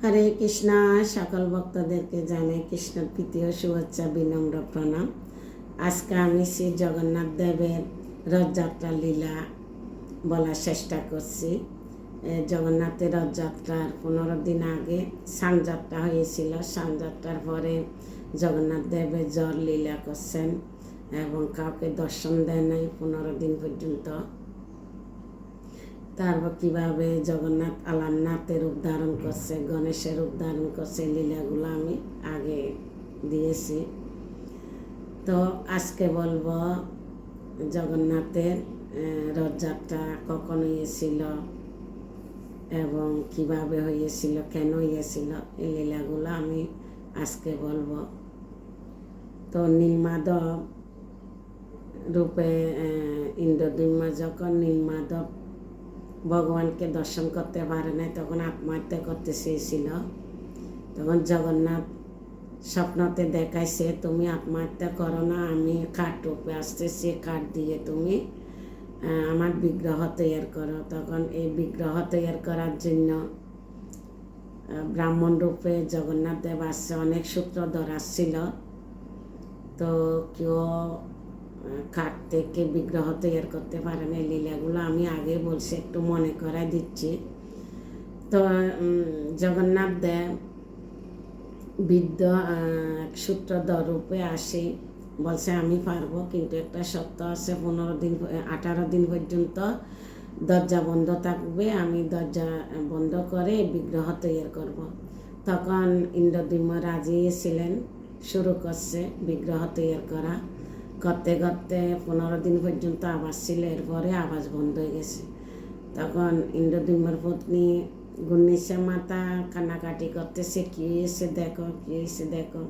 হরে কৃষ্ণা। সকল ভক্তদেরকে জানাই কৃষ্ণের প্রীতি ও শুভেচ্ছা, বিনম্র প্রণাম। আজকে আমি শ্রী জগন্নাথ দেবের রথযাত্রা লীলা বলার চেষ্টা করছি। জগন্নাথের রথযাত্রার 15 দিন আগে সানযাত্রা হয়েছিল। সানযাত্রার পরে জগন্নাথ দেবের জ্বর লীলা করছেন এবং কাউকে দর্শন দেয় নাই 15 দিন পর্যন্ত। তারপর কীভাবে জগন্নাথ আলামনাথের রূপ ধারণ করছে, গণেশের রূপ ধারণ করছে, লীলাগুলো আমি আগে দিয়েছি। তো আজকে বলবো জগন্নাথের রথযাত্রা কখন হয়েছিল এবং কিভাবে হয়েছিল, কেন হয়েছিল, এই লীলাগুলো আমি আজকে বলবো। তো নীলমাধব রূপে ইন্দ্রদ্যুম্ন যখন নীলমাধব ভগবানকে দর্শন করতে পারে না, তখন আত্মহত্যা করতে চেয়েছিল। তখন জগন্নাথ স্বপ্নতে দেখাইছে, তুমি আত্মহত্যা করো না, আমি কাঠ রূপে আসতেছি, কাঠ দিয়ে তুমি আমার বিগ্রহ তৈরি করো। তখন এই বিগ্রহ তৈরি করার জন্য ব্রাহ্মণ রূপে জগন্নাথ দেব আসছে, অনেক সূত্রধর আসছিল। তো কেউ কাঠ থেকে বিগ্রহ তৈরি করতে পারে না। লীলাগুলো আমি আগে বলছি, একটু মনে করাই দিচ্ছি। তো জগন্নাথ দেব বৃদ্ধ সূত্রধর রূপে আসে, বলছে আমি পারবো, কিন্তু একটা সত্য আছে, 18 দিন পর্যন্ত দরজা বন্ধ থাকবে, আমি দরজা বন্ধ করে বিগ্রহ তৈরি করব। তখন ইন্দ্রদ্যুম্ন রাজি ছিলেন, শুরু করছে বিগ্রহ তৈরি করা। করতে করতে 15 দিন পর্যন্ত আওয়াজ ছিল, এরপরে আওয়াজ বন্ধ হয়ে গেছে। তখন ইন্দ্রদ্যুম্নের পত্নী গুন্নিসা মাতা কান্নাকাটি করতেছে, কী হয়েছে দেখো, কী হয়েছে দেখো।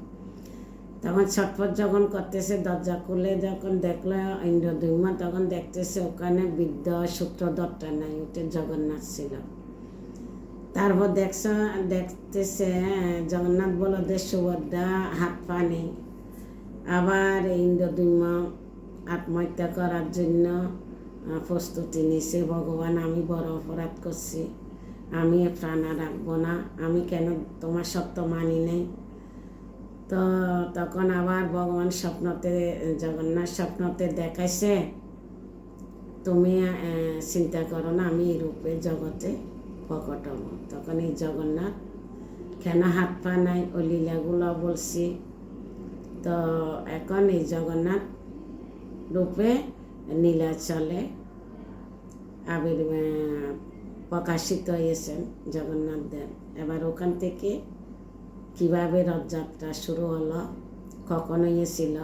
তখন ছটফট যখন করতেছে, দরজা খুলে যখন দেখলো ইন্দ্রদ্যুম্ন, তখন দেখতেছে ওখানে বৃদ্ধ সূত্রধরটা নাই, ওটা জগন্নাথ ছিল। তারপর দেখতেছে জগন্নাথ বলদের সুভদ্রা হাত পা নেই। আবার ইন্দ্রদ্যুম্ন আত্মহত্যা করার জন্য প্রস্তুতি নিছে। ভগবান, আমি বড় অপরাধ করছি, আমি প্রাণ রাখবো না, আমি কেন তোমার সত্য মানি নেই। তো তখন আবার ভগবান স্বপ্নতে, জগন্নাথ স্বপ্নতে দেখাইছে, তুমি চিন্তা করো না, আমি এই রূপে জগতে প্রকট হব। তখন এই জগন্নাথ কেন হাত পা নাই, ও লীলাগুলো বলছি। তো এখন এই জগন্নাথ রূপে নীলাচলে প্রকাশিত হয়েছেন জগন্নাথ দেব। এবার ওখান থেকে কিভাবে রথযাত্রা শুরু হলো, কখন হয়েছিল,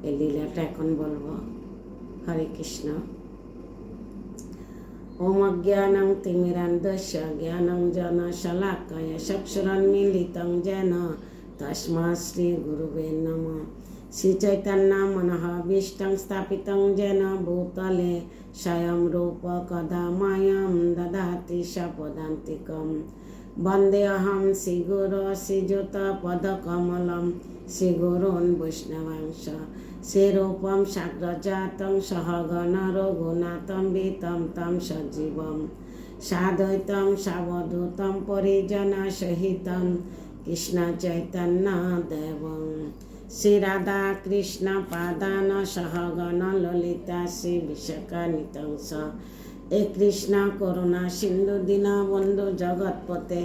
এই লীলাটা এখন বলবো। হরে কৃষ্ণ। ওম অজ্ঞানং তিমিরান্ধস্য জ্ঞানং জন শলাকায় চক্ষুরন্মীলিতং যেন তস্মাৎ শ্রী গুরুবে নমঃ। শ্রী চৈতন্য মনোভীষ্টং স্থাপিতং যেন ভূতলে স্বয়ং রূপ কদা মায়ং দদাতি স্বপদান্তিকম। বন্দেহং শ্রীগুরো শ্রীযুতপদকমলম শ্রীগুরূন বৈষ্ণবাংশ। শ্রীরূপম সাগ্রজাতং সহগণ রঘুনাথং বিতং তং সজীবম সাদ্বৈতং সাবধূতং পরিজন সহিতং কৃষ্ণ চৈতন্য দেবং। শ্রী রাধা কৃষ্ণ পাদান সহগণ ললিতা শ্রী বিশাখানিতং স। এ কৃষ্ণ করুণা সিন্ধু দীনবন্ধু জগৎপতে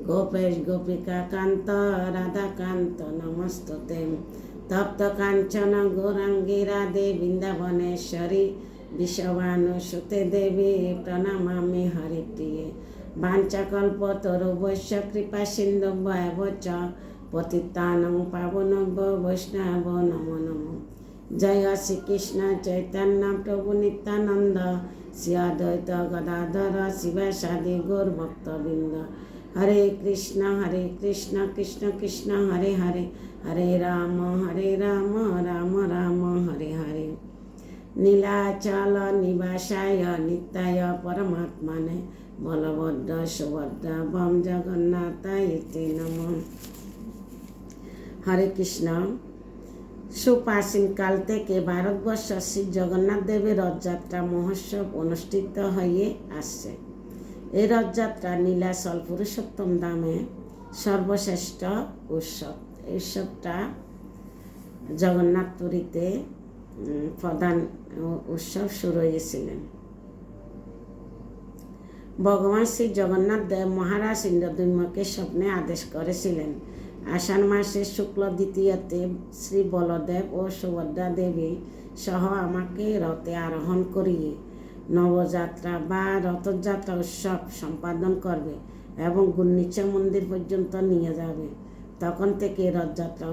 গোপেশ গোপিকা কান্ত রাধাকান্ত নমস্তুতে। তপ্ত কাঞ্চন গৌরাঙ্গী রাধে বৃন্দাবনেশ্বরী বিশ্বভানুসুতে দেবী প্রণমামি হরিপ্রিয়ে। বাঞ্ছাকল্পতরুভ্যশ্চ কৃপা সিন্ধুভ্যেব চ পতিতানাং পাবনেভ্যো বৈষ্ণবো নমো নমঃ। জয় শ্রীকৃষ্ণ চৈতন্য প্রভু নিত্যানন্দ শ্রী অদ্বৈত গদাধর শিবাসাদি গৌর ভক্তবৃন্দ। হরে কৃষ্ণ কৃষ্ণ কৃষ্ণ হরে হরে, হরে রাম রাম রাম হরে হরে। নীলাচল নিবাসায় নিত্যায় পরমাত্মনে বলভদ্র সুভদ্রা বম জগন্নাথায় তে নমঃ। হরে কৃষ্ণ। সুপ্রাচীনকাল থেকে ভারতবর্ষ শ্রী জগন্নাথ দেবের রথযাত্রা মহোৎসব অনুষ্ঠিত হয়ে আসছে। এই রথযাত্রা নীলাচল পুরুষোত্তম ধামে সর্বশ্রেষ্ঠ উৎসব। এই উৎসবটা জগন্নাথপুরীতে প্রধান উৎসব শুরু হয়েছিলেন। ভগবান শ্রী জগন্নাথ দেব মহারাজ ইন্দ্রদ্যুম্নকে স্বপ্নে আদেশ করেছিলেন, আষাঢ় মাসের শুক্ল দ্বিতীয়াতে শ্রী বলদেব ও সুভদ্রা দেবী সহ আমাকে রথে আরোহণ করিয়ে নবযাত্রা বা রথযাত্রা উৎসব সম্পাদন করবে এবং গুন্ডিচা মন্দির পর্যন্ত নিয়ে যাবে। তখন থেকে রথযাত্রা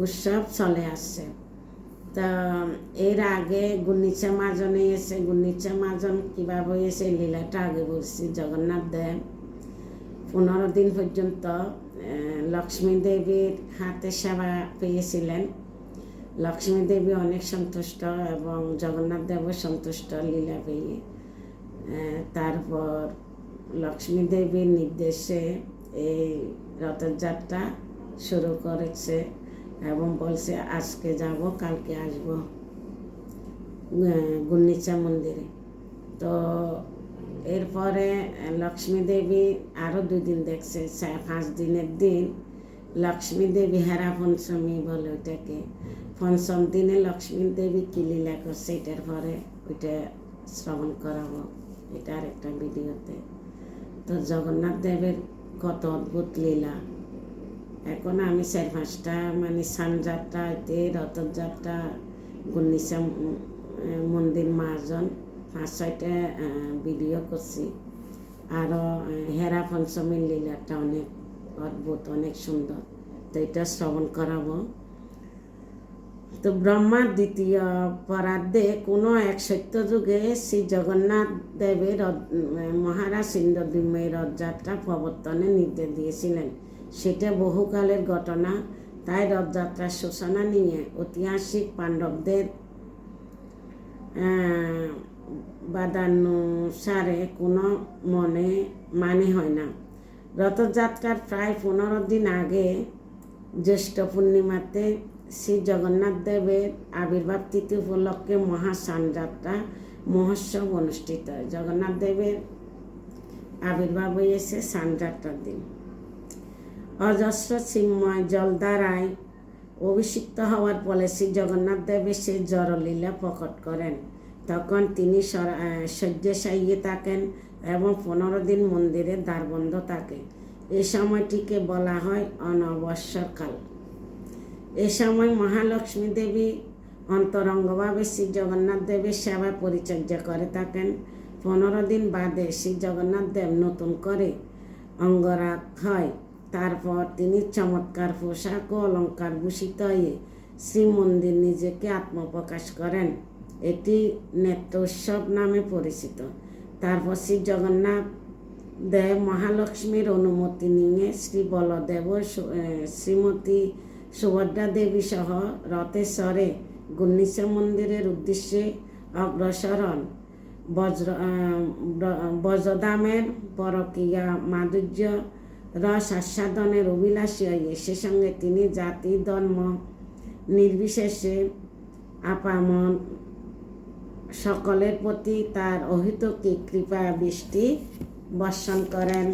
উৎসব চলে আসছে। তা এর আগে গুন্ডিচা মাজনে এসে গুন্ডিচা মাজন কীভাবে হয়েছে লীলাটা আগে বলছি। জগন্নাথ দেব 15 দিন পর্যন্ত লক্ষ্মী দেবীর হাতে সেবা পেয়েছিলেন। লক্ষ্মী দেবী অনেক সন্তুষ্ট এবং জগন্নাথ দেবও সন্তুষ্ট লীলা পেয়ে। তারপর লক্ষ্মী দেবীর নির্দেশে এই রথযাত্রা শুরু করেছে এবং বলছে আজকে যাব কালকে আসব গুন্ডিচা মন্দিরে। তো এরপরে লক্ষ্মী দেবী আরও 2 দিন দেখছে। 5 দিনের দিন লক্ষ্মী দেবী হেরা পঞ্চমী বলে ওইটাকে। পঞ্চম দিনে লক্ষ্মী দেবী কি লীলা করছে এটার পরে ওইটা শ্রবণ করাবো, এটা আর একটা ভিডিওতে। তো জগন্নাথ দেবের কত অদ্ভুত লীলা। এখন আমি 4-5টা মানে স্নানযাত্রাতে রথযাত্রা গুন্ডিচা মন্দির মার্জন 5-6টা ভিডিও করছি। আরও হেরা পঞ্চমীর লীলাটা অনেক অদ্ভুত, অনেক সুন্দর। তো এটা শ্রবণ করাবো। তো ব্রহ্মার দ্বিতীয় পরার্ধে কোনো এক সত্যযুগে শ্রী জগন্নাথ দেবের মহারাজ ইন্দ্রদ্যুম্নের রথযাত্রা প্রবর্তনের নির্দেশ দিয়েছিলেন। সেটা বহুকালের ঘটনা, তাই রথযাত্রার সূচনা নিয়ে ঐতিহাসিক পাণ্ডবদের বাদানুসারে কোনো মানে হয় না। রথযাত্রার প্রায় 15 দিন আগে জ্যৈষ্ঠ পূর্ণিমাতে শ্রী জগন্নাথ দেবের আবির্ভাব তিথি উপলক্ষে মহাস্নানযাত্রা মহোৎসব অনুষ্ঠিত হয়। জগন্নাথ দেবের আবির্ভাব হয়েছে স্নানযাত্রার দিন। অজস্র চিন্ময় জল দ্বারায় অভিষিক্ত হওয়ার ফলে শ্রী জগন্নাথ দেবের সেই জড়লীলা প্রকট করেন। তখন তিনি শয্যাশায়ী থাকেন এবং 15 দিন মন্দিরের দ্বার বন্ধ থাকে। এই সময়টিকে বলা হয় অনবসরকাল। এ সময় মহালক্ষ্মী দেবী অন্তরঙ্গভাবে শ্রী জগন্নাথ দেবের সেবা পরিচর্যা করে থাকেন। 15 দিন বাদে শ্রী জগন্নাথ দেব নতুন করে অঙ্গরাগ হয়। তারপর তিনি চমৎকার পোশাক ও অলঙ্কার ভূষিত হয়ে শ্রীমন্দির নিজেকে আত্মপ্রকাশ করেন। এটি নেত্রোৎসব নামে পরিচিত। তারপর শ্রী জগন্নাথ দেব মহালক্ষ্মীর অনুমতি নিয়ে শ্রী বলদেব ও শ্রীমতী সুভদ্রা দেবী সহ রথে চড়ে গুন্ডিচা মন্দিরের উদ্দেশ্যে অগ্রসর হন। ব্রজধামের পরকীয়া মাধুর্য রস আস্বাদনের অভিলাষী হয়ে সে সঙ্গে তিনি জাতি ধর্ম নির্বিশেষে আপামর সকলের প্রতি তার অহেতুকী কৃপা বৃষ্টি বর্ষণ করেন।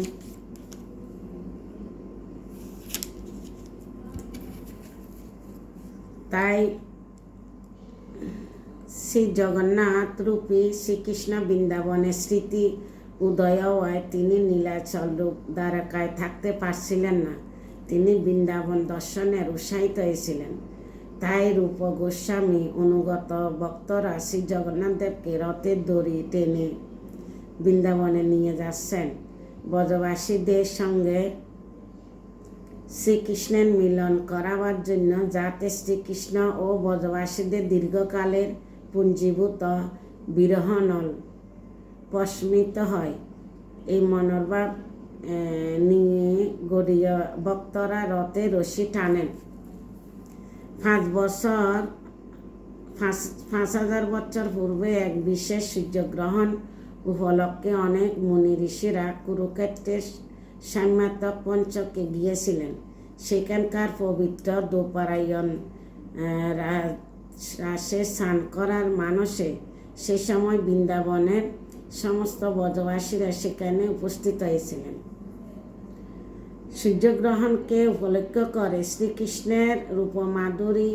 তাই শ্রী জগন্নাথ রূপী শ্রীকৃষ্ণ বৃন্দাবনের স্মৃতি উদয় হওয়ায় তিনি নীলাচল রূপ দ্বারকায় থাকতে পারছিলেন না। তিনি বৃন্দাবন দর্শনের উৎসাহিত হয়েছিলেন। তাই রূপ গোস্বামী অনুগত ভক্তরা শ্রী জগন্নাথ দেবকে রথের দড়ি টেনে বৃন্দাবনে নিয়ে যাচ্ছেন। ব্রজবাসীদের সঙ্গে শ্রীকৃষ্ণের মিলন করাবার জন্য, যাতে শ্রীকৃষ্ণ ও ব্রজবাসীদের দীর্ঘকালের পুঞ্জীভূত বিরহনল প্রশমিত হয়। এই মনোভাব নিয়ে গড়িয়া ভক্তরা রথে রশি টানেন। 5,000 বছর পূর্বে এক বিশেষ সূর্যগ্রহণ উপলক্ষে অনেক মুনি ঋষিরা কুরুক্ষেত্রের সাম্যাত্মক পঞ্চকে গিয়েছিলেন। সেখানকার পবিত্র দোপারায়ণ রাসে স্নান করার মানসে সে সময় বৃন্দাবনের সমস্ত ব্রজবাসীরা সেখানে উপস্থিত হয়েছিলেন। সূর্যগ্রহণকে উপলক্ষ করে শ্রীকৃষ্ণের রূপমাধুরী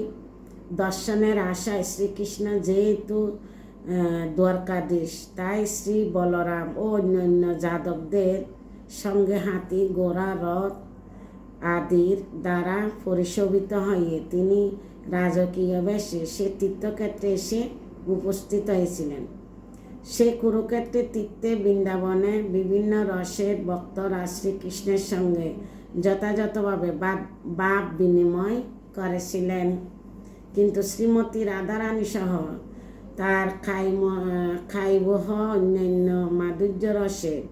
দর্শনের আশায় শ্রীকৃষ্ণ যেহেতু দ্বারকাধীশ, তাই শ্রী বলরাম ও অন্যান্য যাদবদের সঙ্গে হাতি, ঘোড়া, রথ আদির দ্বারা পরিশোভিত হয়ে তিনি রাজকীয় বেশে সে তীর্থক্ষেত্রে এসে উপস্থিত হয়েছিলেন। সে কুরুক্ষেত্রে তীর্থে বৃন্দাবনে বিভিন্ন রসের ভক্তরা শ্রীকৃষ্ণের সঙ্গে যথাযথভাবে ভাব বিনিময় করেছিলেন, কিন্তু শ্রীমতী রাধারানী সহ তার খাইবহ অন্যান্য মাধুর্য রসের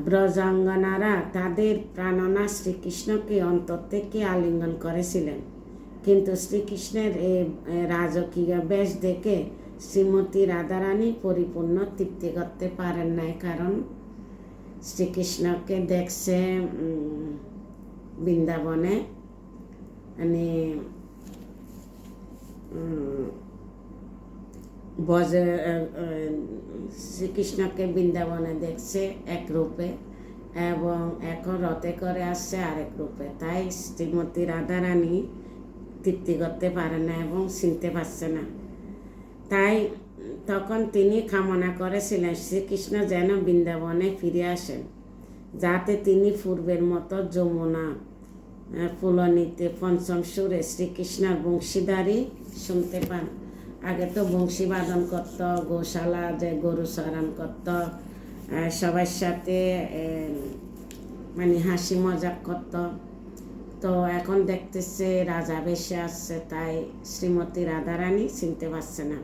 ব্রজাঙ্গনারা তাদের প্রাণনা শ্রীকৃষ্ণকে অন্তর থেকে আলিঙ্গন করেছিলেন। কিন্তু শ্রীকৃষ্ণের এই রাজকীয় বেশ দেখে শ্রীমতী রাধারানী পরিপূর্ণ তৃপ্তি করতে পারেন নাই, কারণ শ্রীকৃষ্ণকে দেখছে বৃন্দাবনে মানে শ্রীকৃষ্ণকে বৃন্দাবনে দেখছে এক রূপে এবং এখন রথে করে আসছে আরেক রূপে, তাই শ্রীমতী রাধারানী তৃপ্তি করতে পারে না এবং চিনতে পারছে না। তাই তখন তিনি কামনা করেছিলেন শ্রীকৃষ্ণ যেন বৃন্দাবনে ফিরে আসেন, যাতে তিনি পূর্বের মতো যমুনা ফুলনিতে পঞ্চম সুরে শ্রীকৃষ্ণের বংশীদারি শুনতে পান। আগে তো বংশী বাদন করত, গোশালা যে গরু চরান করত, সবার সাথে মানে হাসি মজাক করত। তো এখন দেখতেছে রাজা বেশে আসছে, তাই শ্রীমতী রাধারানী চিনতে পারছে না।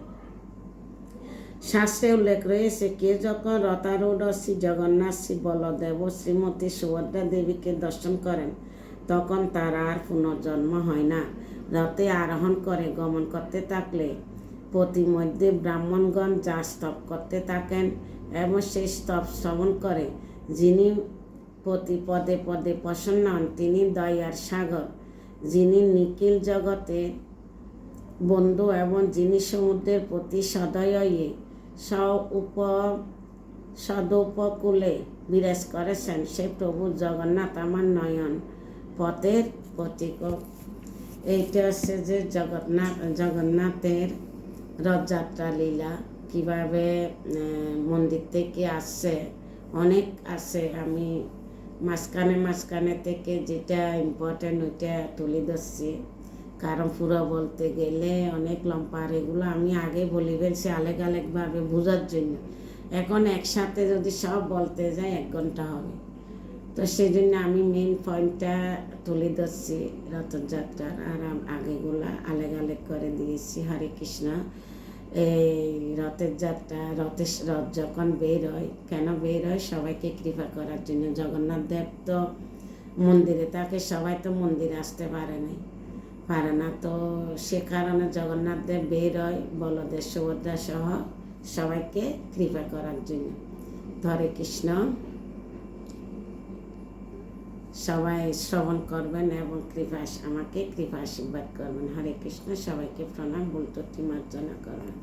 শাস্ত্রে উল্লেখ রয়েছে, কে যখন রথারূঢ় শ্রী জগন্নাথ, শ্রী বলদেব ও শ্রীমতী সুভদ্রা দেবীকে দর্শন করেন তখন তার আর পুনর্জন্ম হয় না। রথে আরোহণ করে গমন করতে থাকলে প্রতিমধ্যে ব্রাহ্মণগণ যা স্তব করতে থাকেন এবং সেই স্তব শ্রবণ করে যিনি প্রতি পদে পদে প্রসন্ন হন তিনি দয়ার সাগর, যিনি নিখিল জগতের বন্ধু এবং যিনি সমুদ্রের প্রতি সদয়ে সদোপকূলে বিরাজ করেছেন, সে প্রভু জগন্নাথ আমার নয়ন পথের প্রতীক। এইটা হচ্ছে যে জগন্নাথের রথযাত্রা লীলা কিভাবে মন্দির থেকে আসছে, অনেক আছে। আমি মাঝখানে থেকে যেটা ইম্পর্টেন্ট ওইটা তুলে ধরছি, কারণ পুরো বলতে গেলে অনেক লম্বা, আর এগুলো আমি আগে বলে ফেলছি আলেকভাবে বোঝার জন্য। এখন একসাথে যদি সব বলতে যাই 1 ঘন্টা হবে, তো সেই জন্য আমি মেইন পয়েন্টটা তুলে ধরছি রথযাত্রার, আর আগেগুলা আলেগ করে দিয়েছি। হরে কৃষ্ণ। এই রথ যখন বের হয়, কেন বের হয়? সবাইকে কৃপা করার জন্য। জগন্নাথ দেব তো মন্দিরে থাকে, সবাই তো মন্দিরে আসতে পারে না, তো সে কারণে জগন্নাথ দেব বের হয় বলদেব সুভদ্রা সহ সবাইকে কৃপা করার জন্য। হরে কৃষ্ণ। সবাই শ্রবণ করবেন এবং আমাকে কৃপা আশীর্বাদ করবেন। হরে কৃষ্ণ। সবাইকে প্রণাম, ভুল ত্রুটি মার্জনা করবেন।